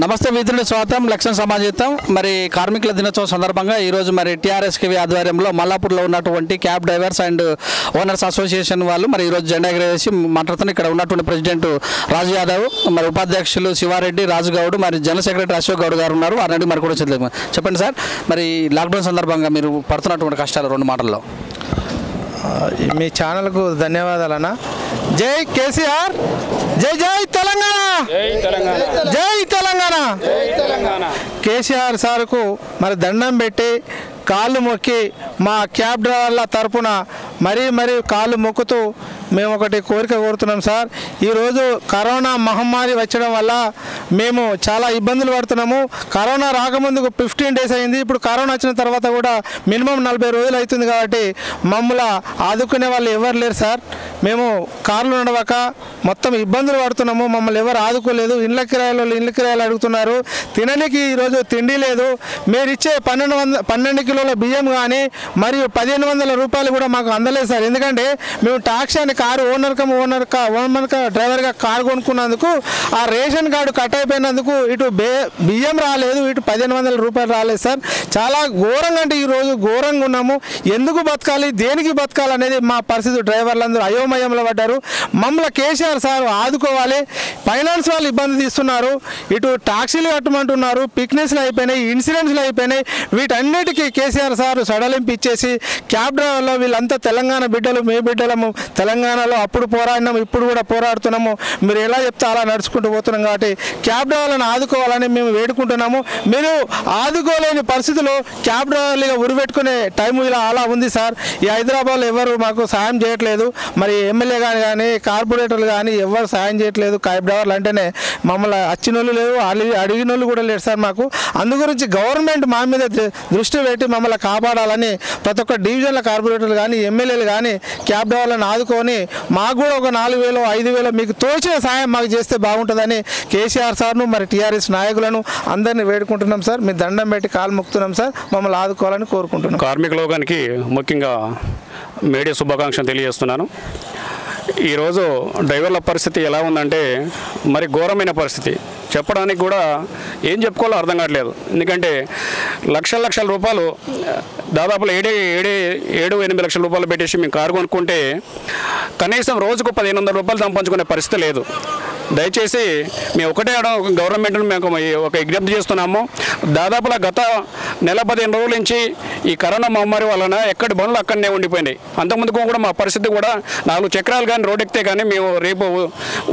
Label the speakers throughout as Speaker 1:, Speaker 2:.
Speaker 1: నమస్తే మిత్రులు, స్వాగతం లక్ష్మణ సమాజం. మరి కార్మికుల దినోత్సవం సందర్భంగా ఈరోజు మరి టీఆర్ఎస్కేవి ఆధ్వర్యంలో మల్లాపూర్లో ఉన్నటువంటి cab drivers and owners association వాళ్ళు మరి ఈరోజు జెండా ఎగరేసి మాట్లాడుతున్నారు. ఇక్కడ ఉన్నటువంటి ప్రెసిడెంట్ రాజు యాదవ్, మరి ఉపాధ్యక్షులు శివారెడ్డి, రాజుగౌడ్, మరి జనరల్ సెక్రటరీ అశోక్ గౌడ్ గారు ఉన్నారు. వారిని మరి కూడా చెప్పండి సార్, మరి లాక్డౌన్ సందర్భంగా మీరు పడుతున్నటువంటి కష్టాలు 2 మాటల్లో.
Speaker 2: మీ ఛానల్కు ధన్యవాదాలు అన్న. జై కేసీఆర్, జై జై తెలంగాణ, జై తెలంగాణ. కేసీఆర్ సార్కు మరి దండం పెట్టి కాళ్ళు మొక్కి మా క్యాబ్ డ్రైవర్ల తరపున మరీ కాళ్ళు మొక్కుతూ మేము ఒకటి కోరిక కోరుతున్నాం సార్. ఈరోజు కరోనా మహమ్మారి వచ్చడం వల్ల మేము చాలా ఇబ్బందులు పడుతున్నాము. కరోనా రాకముందుకు 15 డేస్ అయింది. ఇప్పుడు కరోనా వచ్చిన తర్వాత కూడా మినిమం 40 రోజులు అవుతుంది. కాబట్టి మమ్మల్ని ఆదుకునే వాళ్ళు ఎవరు లేరు సార్. మేము కార్లు నడవక మొత్తం ఇబ్బందులు పడుతున్నాము. మమ్మల్ని ఎవరు ఆదుకోలేదు. ఇండ్ల కిరాయిలు అడుగుతున్నారు. తినడానికి ఈరోజు తిండి లేదు. మీరు ఇచ్చే 12 కిలోల బియ్యం కానీ మరియు 1500 రూపాయలు కూడా మాకు అందలేదు సార్. ఎందుకంటే మేము టాక్సీ అని కారు ఓనర్ డ్రైవర్గా కారు కొనుక్కున్నందుకు ఆ రేషన్ కార్డు కట్ అయిపోయినందుకు ఇటు బియ్యం రాలేదు, ఇటు 1500 రూపాయలు రాలేదు సార్. చాలా ఘోరంగా, అంటే ఈరోజు ఘోరంగా ఉన్నాము. ఎందుకు బతకాలి, దేనికి బతకాలి అనేది మా పరిస్థితి. డ్రైవర్లందరూ అయోమయంలో పడ్డారు. మమ్మల్ని కేసీఆర్ సార్ ఆదుకోవాలి. ఫైనాన్స్ వాళ్ళు ఇబ్బంది తీస్తున్నారు. ఇటు టాక్సీలు కట్టమంటున్నారు. పిక్నిక్స్లు అయిపోయినాయి, ఇన్సూరెన్స్లు అయిపోయినాయి. వీటన్నిటికీ కేసీఆర్ సార్ సడలింపు ఇచ్చేసి క్యాబ్ డ్రైవర్లో వీళ్ళంతా తెలంగాణ బిడ్డలు, మే బిడ్డలము, తెలంగాణలో అప్పుడు పోరాడినాము, ఇప్పుడు కూడా పోరాడుతున్నాము. మీరు ఎలా చెప్తే అలా నడుచుకుంటూ పోతున్నాం. కాబట్టి క్యాబ్ డ్రైవర్లను ఆదుకోవాలని మేము వేడుకుంటున్నాము. మీరు ఆదుకోలేని పరిస్థితుల్లో క్యాబ్ డ్రైవర్లుగా ఉరిపెట్టుకునే టైం ఇలా అలా ఉంది సార్. ఈ హైదరాబాద్లో ఎవరు మాకు సాయం చేయట్లేదు. మరి ఎమ్మెల్యే కానీ కార్పొరేటర్లు కానీ ఎవరు సాయం చేయట్లేదు. క్యాబ్ డ్రైవర్లు అంటేనే మమ్మల్ని వచ్చినోళ్ళు లేవు, అడిగిన వాళ్ళు కూడా లేరు సార్ మాకు. అందు గురించి గవర్నమెంట్ మా మీద దృష్టి పెట్టి మమ్మల్ని కాపాడాలని ప్రతి ఒక్క డివిజన్ల కార్పొరేటర్లు కానీ ఎమ్మెల్యేలు కానీ క్యాబ్ డ్రైవర్లను ఆదుకొని మాకు కూడా ఒక 4000 5000 మీకు తోచిన సాయం మాకు చేస్తే బాగుంటుందని కేసీఆర్ సార్ను మరి టీఆర్ఎస్ నాయకులను అందరినీ వేడుకుంటున్నాం సార్. మీ దండం పెట్టి కాలు మొక్కుతున్నాం సార్. మమ్మల్ని ఆదుకోవాలని కోరుకుంటున్నాం.
Speaker 3: కార్మిక లోకానికి ముఖ్యంగా మేడే శుభాకాంక్షలు తెలియజేస్తున్నాను. ఈరోజు డ్రైవర్ల పరిస్థితి ఎలా ఉందంటే మరి ఘోరమైన పరిస్థితి. చెప్పడానికి కూడా ఏం చెప్పుకోవాలో అర్థం కావట్లేదు. ఎందుకంటే లక్షల రూపాయలు, దాదాపు 7-8 లక్షల రూపాయలు పెట్టేసి మేము కారు కొనుక్కుంటే కనీసం రోజుకు 1500 రూపాయలు సంపాదించుకునే పరిస్థితి లేదు. దయచేసి మేము ఒకటే గవర్నమెంట్ను మేము ఒక విజ్ఞప్తి చేస్తున్నాము. దాదాపులా గత నెల 15 రోజుల నుంచి ఈ కరోనా మహమ్మారి వలన ఎక్కడి బండ్లు అక్కడనే ఉండిపోయినాయి. అంతకుముందుకు కూడా మా పరిస్థితి కూడా 4 చక్రాలు కానీ రోడ్ ఎక్కితే కానీ మేము రేపు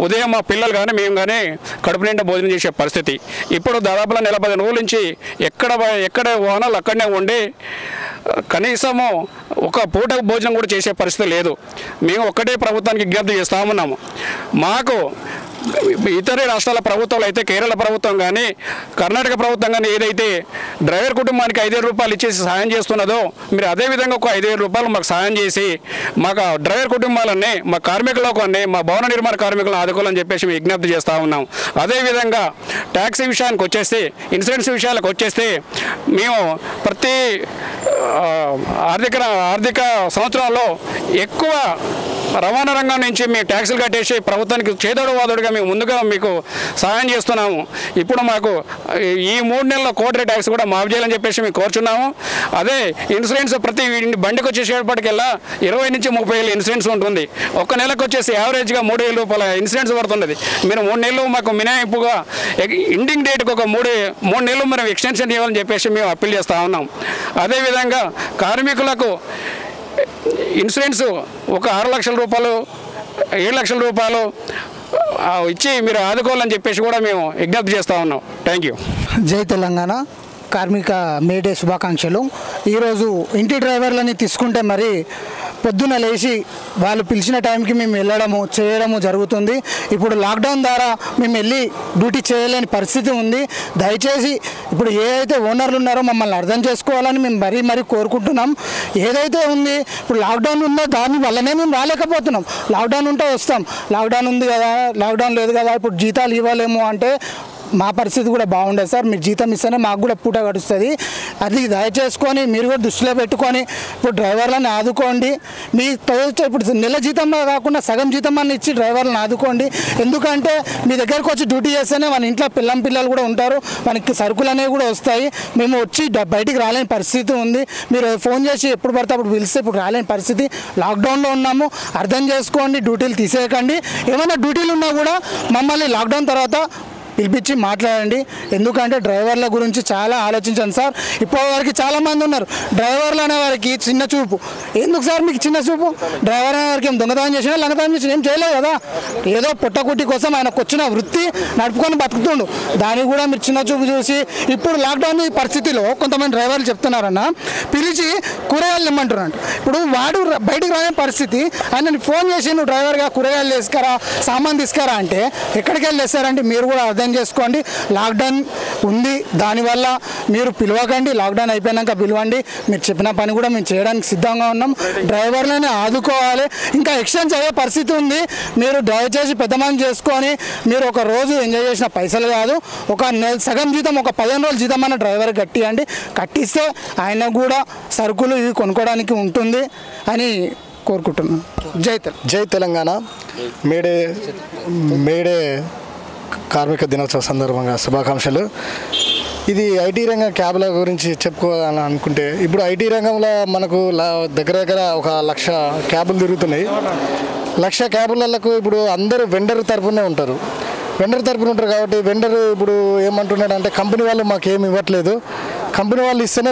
Speaker 3: ఉదయం మా పిల్లలు కానీ మేము కానీ కడుపు నిండా భోజనం చేసే పరిస్థితి. ఇప్పుడు దాదాపులా నెల 15 రోజుల నుంచి ఎక్కడ వాహనాలు అక్కడనే ఉండి కనీసము ఒక పూట భోజనం కూడా చేసే పరిస్థితి లేదు. మేము ఒక్కటే ప్రభుత్వానికి విజ్ఞప్తి చేస్తూ ఉన్నాము. మాకు ఇతర రాష్ట్రాల ప్రభుత్వాలు అయితే, కేరళ ప్రభుత్వం కానీ కర్ణాటక ప్రభుత్వం కానీ ఏదైతే డ్రైవర్ కుటుంబానికి 5000 రూపాయలు ఇచ్చేసి సాయం చేస్తున్నదో మీరు అదేవిధంగా ఒక 5000 రూపాయలు మాకు సాయం చేసి మాకు డ్రైవర్ కుటుంబాలన్నీ, మా కార్మికులన్నీ, మా భవన నిర్మాణ కార్మికులను ఆదుకోవాలని చెప్పేసి మేము విజ్ఞప్తి చేస్తూ ఉన్నాం. అదేవిధంగా ట్యాక్సీ విషయానికి వచ్చేస్తే, ఇన్సూరెన్స్ విషయాలకు వచ్చేస్తే మేము ప్రతి ఆర్థిక సంవత్సరాల్లో ఎక్కువ రవాణా రంగం నుంచి మేము ట్యాక్సులు కట్టేసి ప్రభుత్వానికి చేదోడు వాదోడుగా మేము ముందుగా మీకు సహాయం చేస్తున్నాము. ఇప్పుడు మాకు ఈ 3 నెలల కోటరీ ట్యాక్స్ కూడా మాఫ్ చేయాలని చెప్పేసి మేము కోరుచున్నాము. అదే ఇన్సూరెన్స్ ప్రతి బండికి వచ్చేసేపటికల్లా 20 నుంచి 30 వేలు ఇన్సూరెన్స్ ఉంటుంది. ఒక్క నెలకు వచ్చేసి యావరేజ్గా 3000 రూపాయల ఇన్సూరెన్స్ పడుతున్నది. మీరు 3 నెలలు మాకు మినహాయింపుగా ఎండింగ్ డేట్కి ఒక 3 నెలలు మనం ఎక్స్టెన్షన్ చేయాలని చెప్పేసి మేము అప్పీల్ చేస్తూ ఉన్నాం. అదేవిధంగా కార్మికులకు ఇన్సూరెన్స్ ఒక 6 లక్షల రూపాయలు 7 లక్షల రూపాయలు ఇచ్చి మీరు ఆదుకోవాలని చెప్పేసి కూడా మేము విజ్ఞప్తి చేస్తూ ఉన్నాం. Thank you.
Speaker 4: జై తెలంగాణ. కార్మిక మేడే శుభాకాంక్షలు. ఈరోజు ఇంటి డ్రైవర్లని తీసుకుంటే మరి పొద్దున లేచి వాళ్ళు పిలిచిన టైంకి మేము చేయడము జరుగుతుంది. ఇప్పుడు లాక్డౌన్ ద్వారా మేము వెళ్ళి డ్యూటీ చేయలేని పరిస్థితి ఉంది. దయచేసి ఇప్పుడు ఏదైతే ఓనర్లు ఉన్నారో మమ్మల్ని అర్థం చేసుకోవాలని మేము మరీ కోరుకుంటున్నాం. ఏదైతే ఉంది ఇప్పుడు లాక్డౌన్ ఉందో దాని వల్లనే మేము రాలేకపోతున్నాం. లాక్డౌన్ ఉంటే వస్తాం, లాక్డౌన్ ఉంది కదా, లాక్డౌన్ లేదు కదా, ఇప్పుడు జీతాలు ఇవ్వలేము అంటే మా పరిస్థితి కూడా బాగుండదు సార్. మీరు జీతం ఇస్తేనే మాకు కూడా పూట గడుస్తుంది. అది దయచేసుకొని మీరు కూడా దృష్టిలో పెట్టుకొని ఇప్పుడు డ్రైవర్లను ఆదుకోండి. మీ ఇప్పుడు నెల జీతంలో కాకుండా సగం జీతం అని ఇచ్చి డ్రైవర్లను ఆదుకోండి. ఎందుకంటే మీ దగ్గరకు వచ్చి డ్యూటీ చేస్తేనే మన ఇంట్లో పిల్లలు కూడా ఉంటారు, మనకి సరుకులు అనేవి కూడా వస్తాయి. మేము వచ్చి బయటికి రాలేని పరిస్థితి ఉంది. మీరు ఫోన్ చేసి ఎప్పుడు పడితే అప్పుడు పిలిస్తే ఇప్పుడు రాలేని పరిస్థితి. లాక్డౌన్లో ఉన్నాము, అర్థం చేసుకోండి. డ్యూటీలు తీసేయకండి. ఏమైనా డ్యూటీలు ఉన్నా కూడా మమ్మల్ని లాక్డౌన్ తర్వాత పిలిపించి మాట్లాడండి. ఎందుకంటే డ్రైవర్ల గురించి చాలా ఆలోచించండి సార్. ఇప్పటివరకు చాలామంది ఉన్నారు డ్రైవర్లు అనే వారికి చిన్న చూపు. ఎందుకు సార్ మీకు చిన్న చూపు? డ్రైవర్ అనే వారికి ఏం దొంగతనం చేసినా లంగతనం చేసినా ఏం చేయలేదు కదా. ఏదో పుట్టకుట్టి కోసం ఆయనకు వచ్చిన వృత్తి నడుపుకొని బతుకుతుండు. దానికి కూడా మీరు చిన్న చూపు చూసి ఇప్పుడు లాక్డౌన్ పరిస్థితిలో కొంతమంది డ్రైవర్లు చెప్తున్నారన్న, పిలిచి కూరగాయలు ఇమ్మంటున్నాడు. ఇప్పుడు వాడు బయటికి రాని పరిస్థితి. ఆయనని ఫోన్ చేసి నువ్వు డ్రైవర్గా కూరగాయలు తీసుకురా, సామాన్ తీసుకురా అంటే ఎక్కడికి వెళ్ళి తెస్తారంటే మీరు కూడా అర్థం చేసుకోండి. లాక్డౌన్ ఉంది, దానివల్ల మీరు పిలవకండి. లాక్డౌన్ అయిపోయినాక పిలవండి. మీరు చెప్పిన పని కూడా మేము చేయడానికి సిద్ధంగా ఉన్నాం. డ్రైవర్లని ఆదుకోవాలి. ఇంకా ఎక్స్టెండ్ అయ్యే పరిస్థితి ఉంది. మీరు దయచేసి పెద్ద మంది చేసుకొని మీరు ఒక రోజు ఎంజాయ్ చేసిన పైసలు కాదు, ఒక సగం జీతం, ఒక 15 రోజుల జీతం అన్న డ్రైవర్ కట్టియండి. కట్టిస్తే ఆయన కూడా సరుకులు ఇవి కొనుక్కోవడానికి ఉంటుంది అని కోరుకుంటున్నాను.
Speaker 5: జై తెలంగాణ. మేడే కార్మిక దినోత్సవ సందర్భంగా శుభాకాంక్షలు. ఇది ఐటీ రంగం క్యాబ్ల గురించి చెప్పుకోవాలని అనుకుంటే, ఇప్పుడు ఐటీ రంగంలో మనకు దగ్గర దగ్గర 1,00,000 క్యాబులు తిరుగుతున్నాయి. 1,00,000 క్యాబులకు ఇప్పుడు అందరూ వెండర్ తరపునే ఉంటారు. కాబట్టి వెండర్ ఇప్పుడు ఏమంటున్నాడు అంటే, కంపెనీ వాళ్ళు మాకు ఏమి ఇవ్వట్లేదు, కంపెనీ వాళ్ళు ఇస్తేనే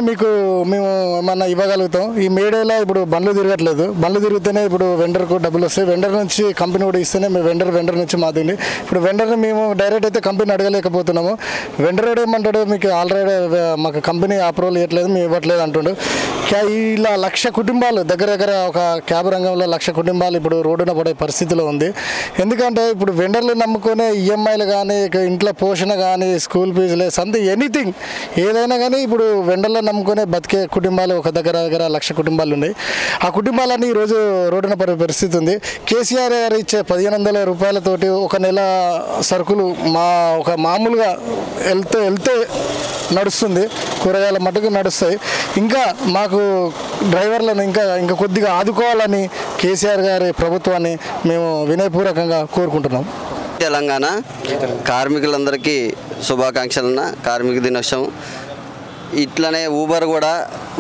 Speaker 5: మేము ఏమన్నా ఇవ్వగలుగుతాం. ఈ మేడేలో ఇప్పుడు బండ్లు తిరగట్లేదు, బండ్లు తిరిగితేనే ఇప్పుడు వెండర్కు డబ్బులు వస్తాయి. వెండర్ నుంచి కంపెనీ కూడా ఇస్తేనే మేము వెండర్ నుంచి మాదిండి. ఇప్పుడు వెండర్ని మేము డైరెక్ట్ అయితే కంపెనీ అడగలేకపోతున్నాము. వెండర్ కూడా ఏమంటాడు, మీకు ఆల్రెడీ మాకు కంపెనీ అప్రూవల్ ఇవ్వట్లేదు, మేము ఇవ్వట్లేదు అంటుండు. ఇలా 1,00,000 కుటుంబాలు దగ్గర ఒక క్యాబ్ రంగంలో 1,00,000 కుటుంబాలు ఇప్పుడు రోడ్డున పడే పరిస్థితిలో ఉంది. ఎందుకంటే ఇప్పుడు వెండర్లు నమ్ముకునే ఈఎంఐలు కానీ, ఇంట్లో పోషణ కానీ, స్కూల్ ఫీజులే, సంథింగ్ ఎనీథింగ్ ఏదైనా కానీ ఇప్పుడు వెండర్లు నమ్ముకునే బతికే కుటుంబాలు ఒక దగ్గర 1,00,000 కుటుంబాలు ఉన్నాయి. ఆ కుటుంబాలన్నీ ఈరోజు రోడ్డున పడే పరిస్థితి ఉంది. కేసీఆర్ గారు ఇచ్చే 1,500 రూపాయలతోటి ఒక నెల సరుకులు ఒక మామూలుగా వెళ్తే నడుస్తుంది, కూరగాయల మటుకు నడుస్తాయి. ఇంకా మాకు డ్రైవర్లను ఇంకా కొద్దిగా ఆదుకోవాలని కేసీఆర్ గారి ప్రభుత్వాన్ని మేము వినయపూర్వకంగా కోరుకుంటున్నాం.
Speaker 6: తెలంగాణ కార్మికులందరికీ శుభాకాంక్షలన్న కార్మిక దినోత్సవం. ఇట్లనే ఊబర్ కూడా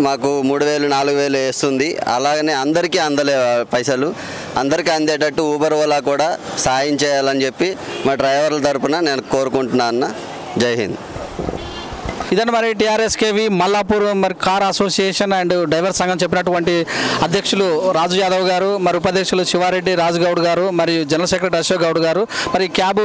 Speaker 6: మాకు 3,000 4,000 వేస్తుంది. అలాగనే అందరికీ అందలే పైసలు, అందరికీ అందేటట్టు ఊబర్ ఓలా కూడా సాయం చేయాలని చెప్పి మా డ్రైవర్ల తరపున నేను కోరుకుంటున్నాను అన్న. జై హింద్.
Speaker 1: ఇదని మరి టీఆర్ఎస్కేవి మల్లాపూర్ మరి కార్ అసోసియేషన్ అండ్ డ్రైవర్ సంఘం చెప్పినటువంటి అధ్యక్షులు రాజు యాదవ్ గారు, మరి ఉపాధ్యక్షులు శివారెడ్డి రాజుగౌడ్ గారు, మరియు జనరల్ సెక్రటరీ అశోక్ గౌడ్ గారు, మరి క్యాబ్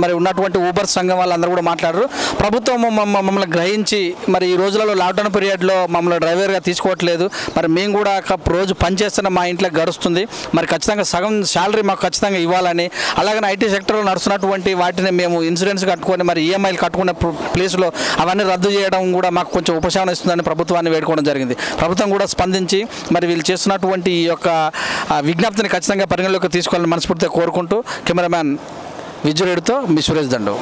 Speaker 1: మరి ఉన్నటువంటి ఊబర్ సంఘం వాళ్ళందరూ కూడా మాట్లాడారు. ప్రభుత్వం మమ్మల్ని గ్రహించి మరి ఈ రోజులలో లాక్డౌన్ పీరియడ్లో మమ్మల్ని డ్రైవర్గా తీసుకోవట్లేదు, మరి మేము కూడా రోజు పనిచేస్తున్న మా ఇంట్లో గడుస్తుంది, మరి ఖచ్చితంగా సగం శాలరీ మాకు ఖచ్చితంగా ఇవ్వాలని, అలాగనే ఐటీ సెక్టర్లో నడుస్తున్నటువంటి వాటిని మేము ఇన్సూరెన్స్ కట్టుకొని మరి ఈఎంఐలు కట్టుకునే ప్లేస్లో అవన్నీ రద్దు చేయడం కూడా మాకు కొంచెం ఉపశమనం ఇస్తుందని ప్రభుత్వాన్ని వేడుకోవడం జరిగింది. ప్రభుత్వం కూడా స్పందించి మరి వీళ్ళు చేస్తున్నటువంటి ఈ యొక్క విజ్ఞప్తిని ఖచ్చితంగా పరిగణలోకి తీసుకోవాలని మనస్ఫూర్తిగా కోరుకుంటూ కెమెరామ్యాన్ విజయరెడ్డితో మీ సురేష్ దండు.